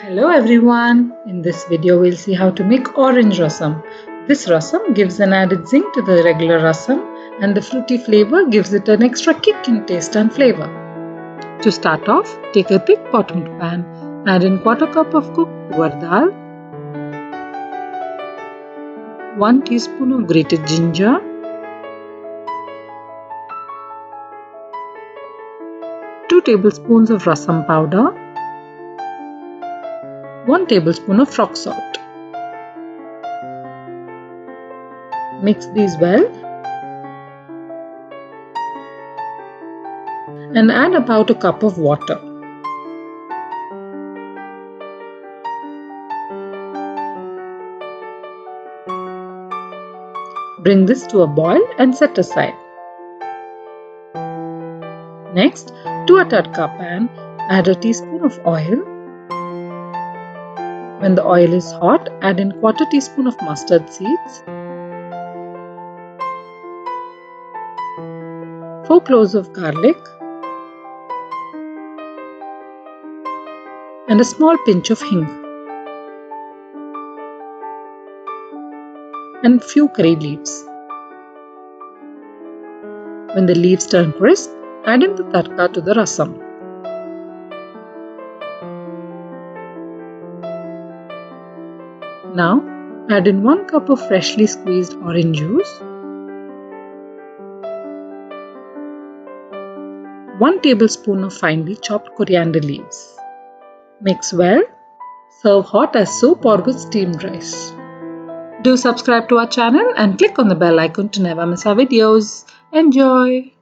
Hello everyone! In this video we'll see how to make orange rasam. This rasam gives an added zing to the regular rasam and the fruity flavor gives it an extra kick in taste and flavor. To start off, take a thick bottomed pan, add in 1/4 cup of cooked tuar dal, 1 teaspoon of grated ginger, 2 tablespoons of rasam powder, 1 tablespoon of rock salt. Mix these well and add about a cup of water. Bring this to a boil and set aside. Next, to a tadka pan, add a teaspoon of oil. When the oil is hot, add in 1/4 teaspoon of mustard seeds, 4 cloves of garlic, and a small pinch of hing, and few curry leaves. When the leaves turn crisp, add in the tadka to the rasam. Now, add in 1 cup of freshly squeezed orange juice, 1 tablespoon of finely chopped coriander leaves. Mix well. Serve hot as soup or with steamed rice. Do subscribe to our channel and click on the bell icon to never miss our videos. Enjoy!